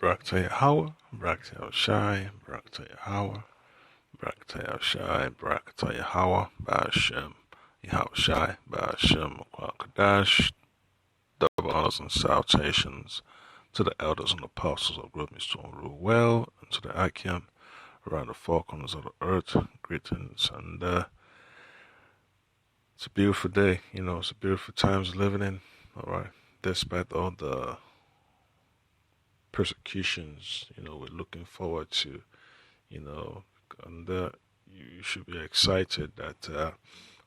Brakta Yahweh, Brakta Yahushai, Brakta Yahweh, Brakta Yahushai, Brakta Yahweh, Ba'ashem, Yahushai, Ba'ashem, Kwakadash, double honors and salutations to the elders and apostles of Grove Stone Rule Well, and to the Akim around the four corners of the earth. Greetings, and it's a beautiful day. It's a beautiful times living in. All right, despite all the persecutions, we're looking forward to, and you should be excited that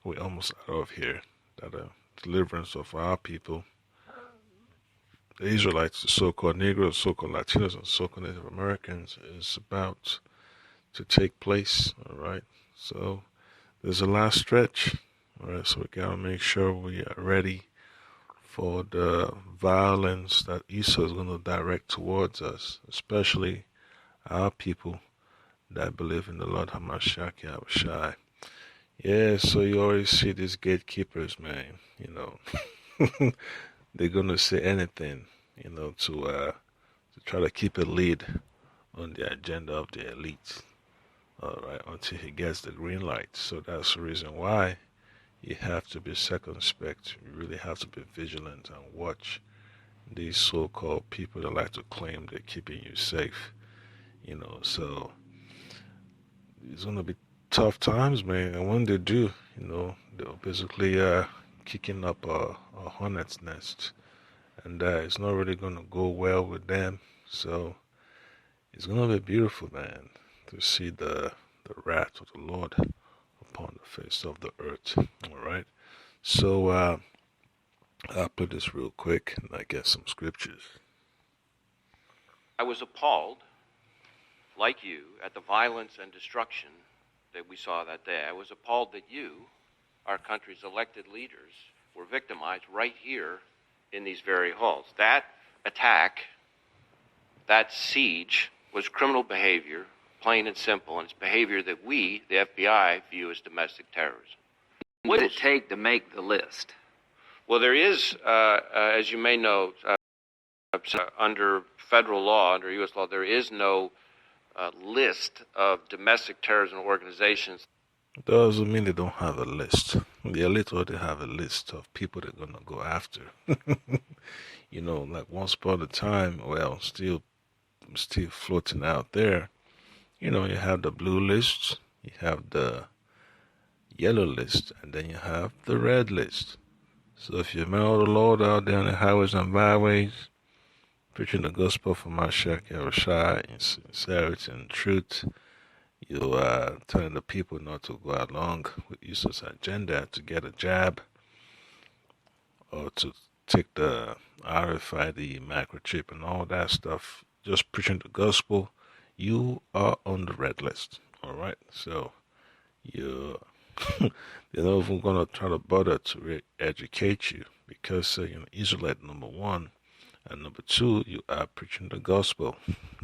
we're almost out of here. That deliverance of our people, the Israelites, the so-called Negroes, so-called Latinos, and so-called Native Americans, is about to take place. All right, so there's a last stretch. All right, so we gotta make sure we are ready for the violence that Esau is going to direct towards us, especially our people that believe in the Lord Hamashiach Yahushai. Yeah, so you always see these gatekeepers, man. They're going to say anything, to try to keep a lead on the agenda of the elite. All right, until he gets the green light. So that's the reason why you have to be circumspect. You really have to be vigilant and watch these so-called people that like to claim they're keeping you safe. So it's gonna be tough times, man. And when they do, they'll basically kicking up a hornet's nest, and it's not really gonna go well with them. So it's gonna be beautiful, man, to see the wrath of the Lord upon the face of the earth. All right. So I'll put this real quick and I get some scriptures. I was appalled, like you, at the violence and destruction that we saw that day. I was appalled that you, our country's elected leaders, were victimized right here in these very halls. That attack, that siege, was criminal behavior, plain and simple, and it's behavior that we, the FBI, view as domestic terrorism. What would it take to make the list? Well, there is, as you may know, under federal law, under U.S. law, there is no list of domestic terrorism organizations. Doesn't mean they don't have a list. The elite already have a list of people they're going to go after. Like once upon a time, well, still floating out there. You have the blue list, you have the yellow list, and then you have the red list. So if you know the Lord out there on the highways and byways, preaching the gospel for Mashiach Yahushua in sincerity and truth, you are telling the people not to go along with Esau's agenda to get a jab or to take the RFID microchip and all that stuff, just preaching the gospel, you are on the red list. All right, so they're not even gonna try to bother to educate you because Israelite number one, and number two, you are preaching the gospel.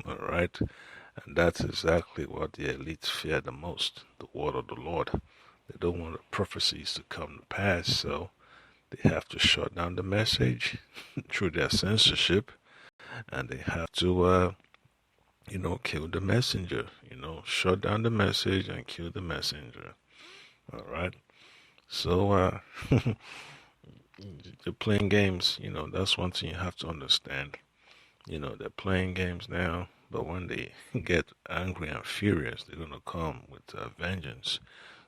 All right, and that's exactly what the elites fear the most: the word of the Lord. They don't want the prophecies to come to pass, so they have to shut down the message through their censorship, and they have to kill the messenger. Shut down the message and kill the messenger. All right. So they're playing games. That's one thing you have to understand. They're playing games now, but when they get angry and furious, they're gonna come with vengeance.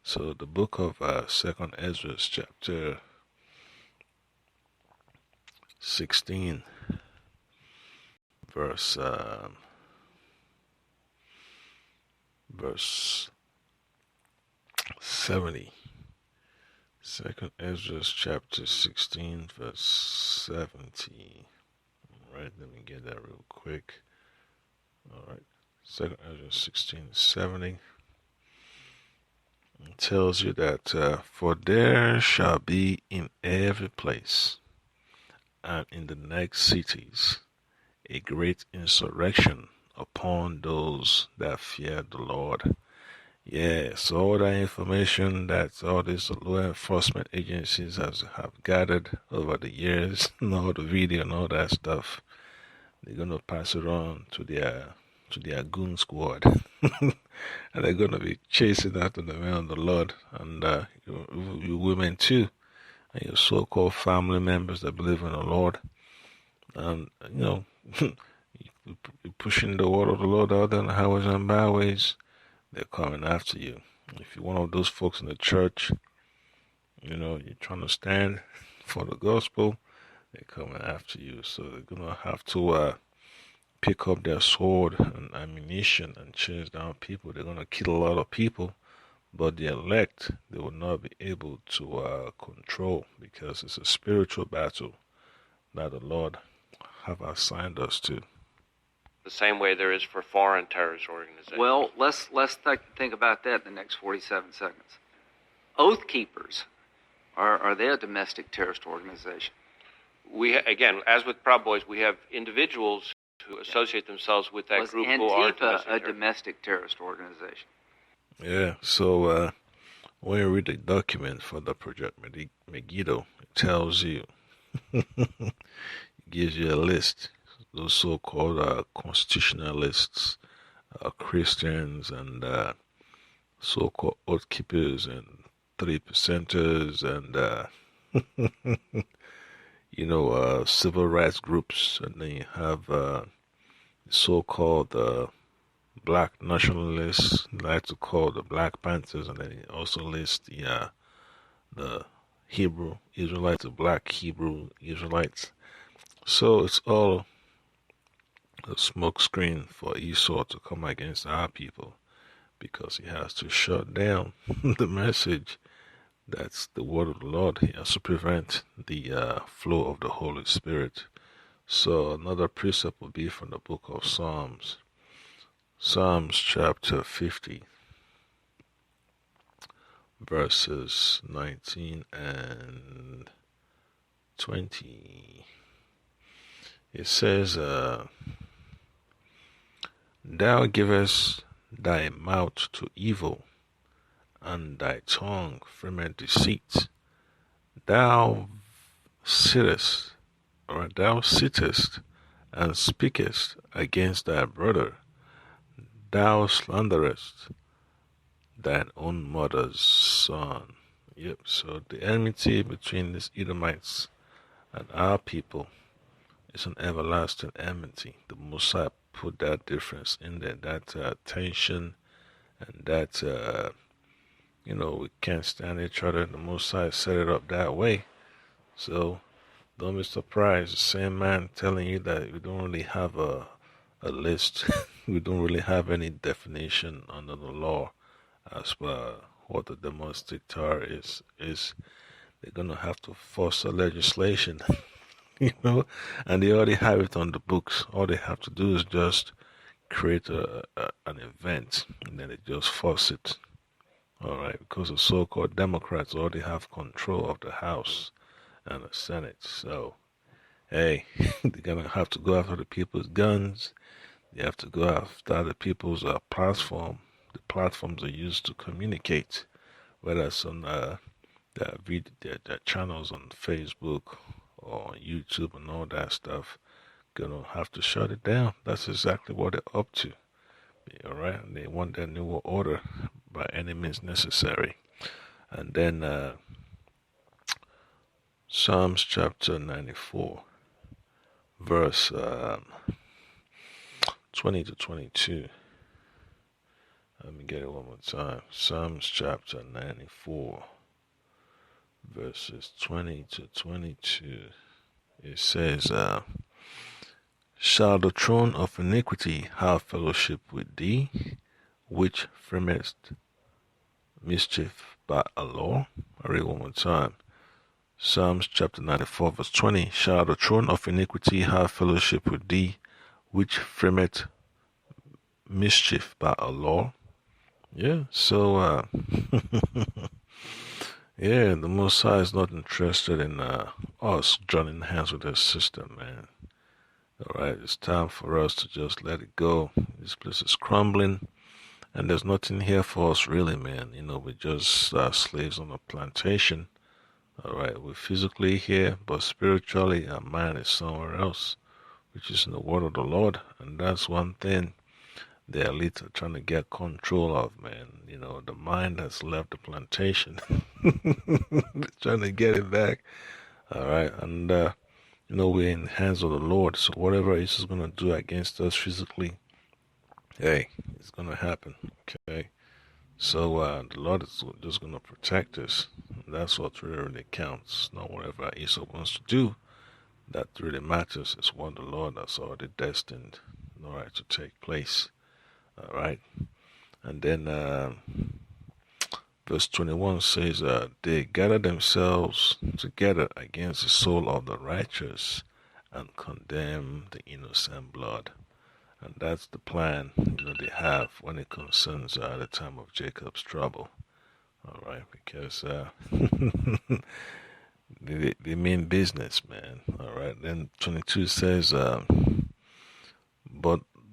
So the book of Second Ezra, chapter 16, verse 70. Second Ezra chapter 16, verse 70. Alright, let me get that real quick. Alright. Second Ezra 16:70. It tells you that for there shall be in every place and in the next cities a great insurrection upon those that fear the Lord. Yeah, so all that information that all these law enforcement agencies have gathered over the years, and all the video and all that stuff, they're gonna pass it on to their goon squad, and they're gonna be chasing after the man of the Lord, and you women too, and your so-called family members that believe in the Lord, and you're pushing the word of the Lord out there on the highways and byways. They're coming after you. If you're one of those folks in the church, you're trying to stand for the gospel, they're coming after you. So they're gonna have to pick up their sword and ammunition and chase down people. They're gonna kill a lot of people, but the elect they will not be able to control, because it's a spiritual battle that the Lord have assigned us to. The same way there is for foreign terrorist organizations. Well, let's think about that in the next 47 seconds. Oath Keepers, are they a domestic terrorist organization? We again, as with Proud Boys, we have individuals who associate themselves with that group who are Antifa a domestic terrorist organization? Yeah. So when you read the document for the Project Megiddo, it tells you, it gives you a list. Those so-called constitutionalists, Christians, and so-called oath keepers, and 3%ers, and civil rights groups, and then you have so-called black nationalists, like to call the Black Panthers, and then you also list the Hebrew Israelites, the Black Hebrew Israelites. So it's all a smokescreen for Esau to come against our people, because he has to shut down the message that's the word of the Lord. He has to prevent the flow of the Holy Spirit. So another precept will be from the book of Psalms. Psalms chapter 50, verses 19 and 20. It says, Thou givest thy mouth to evil, and thy tongue frameth deceit. Thou sittest and speakest against thy brother. Thou slanderest thine own mother's son. Yep, so the enmity between these Edomites and our people is an everlasting enmity. The Messiah put that difference in there, that tension, and that, we can't stand each other. The Messiah set it up that way. So don't be surprised. The same man telling you that we don't really have a list. We don't really have any definition under the law as per what the domestic terror is. They're going to have to force a legislation. And they already have it on the books. All they have to do is just create an event, and then they just force it. All right, because the so-called Democrats already have control of the House and the Senate. So, hey, they're gonna have to go after the people's guns. They have to go after the people's platform. The platforms are used to communicate, whether it's on their channels on Facebook or YouTube and all that stuff. Gonna have to shut it down. That's exactly what they're up to. All right, and they want their new order by any means necessary. And then Psalms chapter 94, verse 20 to 22. Let me get it one more time. Psalms chapter 94, verses 20 to 22. It says, Shall the throne of iniquity have fellowship with thee, which framest mischief by a law? I read one more time. Psalms chapter 94, verse 20. Shall the throne of iniquity have fellowship with thee, which frameth mischief by a law? Yeah, so, yeah, the Most High is not interested in us joining hands with the system, man. Alright, it's time for us to just let it go. This place is crumbling, and there's nothing here for us really, man. We're just slaves on a plantation. Alright, we're physically here, but spiritually our mind is somewhere else. which is in the word of the Lord. And that's one thing the elites are trying to get control of, man. The mind has left the plantation. They're trying to get it back. All right. And, we're in the hands of the Lord. So whatever is going to do against us physically, hey, it's going to happen. Okay. So the Lord is just going to protect us. That's what really counts. Not whatever Esau wants to do. That really matters is what the Lord has already destined, all right, to take place. All right. And then verse 21 says, they gather themselves together against the soul of the righteous and condemn the innocent blood. And that's the plan they have when it concerns the time of Jacob's trouble. All right, because they mean business, man. All right. Then 22 says, but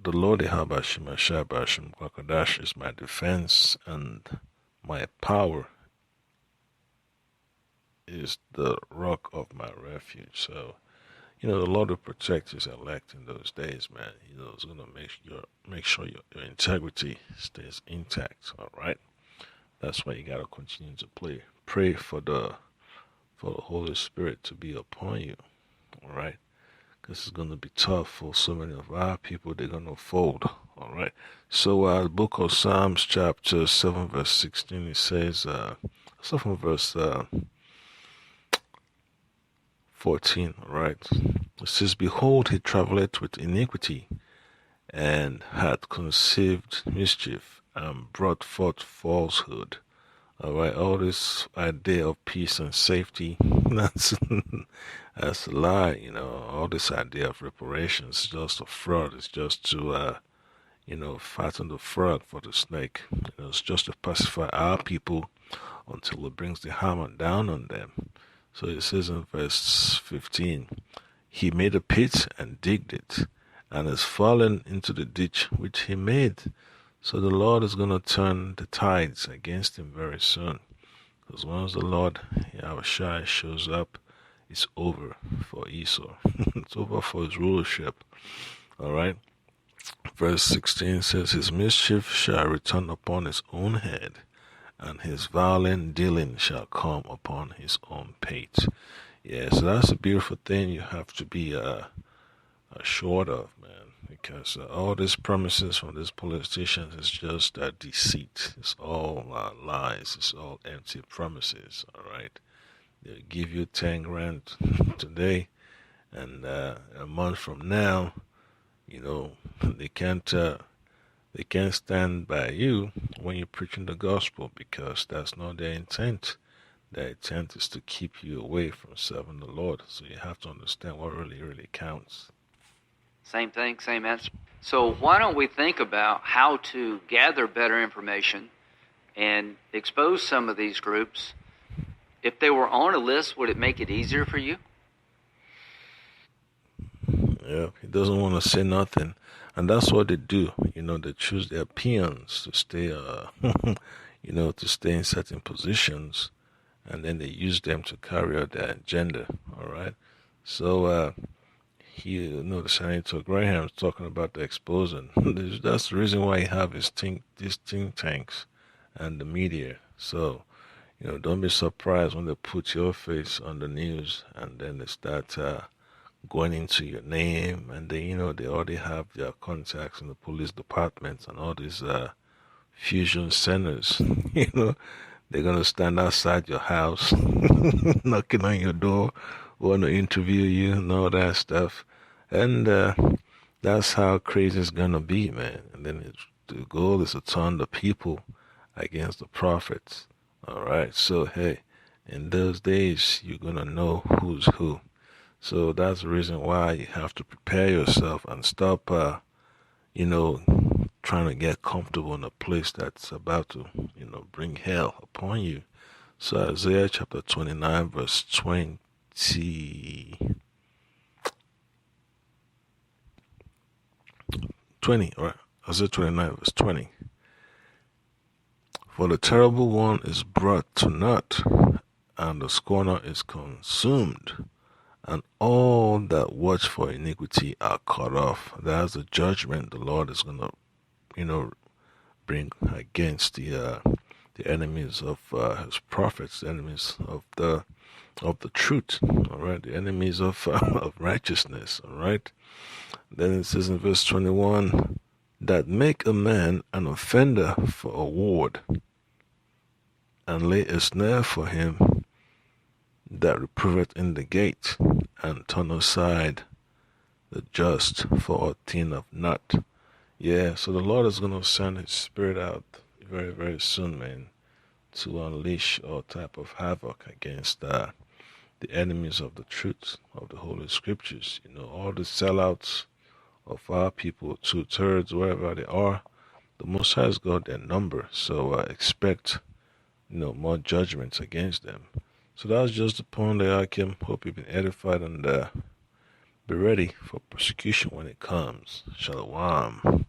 the Lord Yahabashim Ashabashim Kwakadash is my defense, and my power is the rock of my refuge. So, the Lord will protect his elect in those days, man. It's going to make sure your integrity stays intact, all right? That's why you got to continue to pray for the Holy Spirit to be upon you, all right? Because it's going to be tough for so many of our people. They're going to fold, all right? So the book of Psalms, chapter 7, verse 16, it says, so from verse 14, right? It says, behold, he travelleth with iniquity, and had conceived mischief, and brought forth falsehood. All right, all this idea of peace and safety, that's a lie, all this idea of reparations is just a fraud. It's just to, fatten the frog for the snake. It's just to pacify our people until it brings the hammer down on them. So it says in verse 15, he made a pit and digged it, and has fallen into the ditch which he made. So the Lord is going to turn the tides against him very soon. Because once the Lord Yahushua shows up, it's over for Esau. It's over for his rulership. All right. Verse 16 says, his mischief shall return upon his own head, and his violent dealing shall come upon his own pate. Yeah, so that's a beautiful thing you have to be assured of, man. Because all these promises from these politicians is just deceit. It's all lies. It's all empty promises, all right? They'll give you 10 grand today, and a month from now, they can't stand by you when you're preaching the gospel, because that's not their intent. Their intent is to keep you away from serving the Lord. So you have to understand what really counts. Same thing, same answer. So why don't we think about how to gather better information and expose some of these groups? If they were on a list, would it make it easier for you? Yeah, he doesn't want to say nothing. And that's what they do. They choose their peons to stay, to stay in certain positions. And then they use them to carry out their agenda, all right? So, the Senator Graham's talking about the exposing. That's the reason why he have these think tanks and the media. So, don't be surprised when they put your face on the news and then they start going into your name, and they already have their contacts in the police departments and all these fusion centers. They're gonna stand outside your house, knocking on your door, want to interview you and all that stuff, and that's how crazy it's gonna be, man. And then the goal is to turn the people against the prophets. All right, so hey, in those days you're gonna know who's who. So that's the reason why you have to prepare yourself and stop, trying to get comfortable in a place that's about to, bring hell upon you. So Isaiah chapter 29, verse 20, or Isaiah 29, verse 20. For the terrible one is brought to naught, and the scorner is consumed, and all that watch for iniquity are cut off. That's the judgment the Lord is gonna, bring against the enemies of His prophets, the enemies of the truth. All right, the enemies of of righteousness. All right. Then it says in verse 21, that make a man an offender for a ward, and lay a snare for him that reproveth in the gate, and turn aside the just for a thing of naught. Yeah, so the Lord is going to send His Spirit out very, very soon, man, to unleash all type of havoc against the enemies of the truth of the Holy Scriptures. All the sellouts of our people, 2/3, wherever they are, the Most High has got their number. So expect, more judgments against them. So that's just the point there, Akim. Hope you've been edified and be ready for persecution when it comes. Shalom.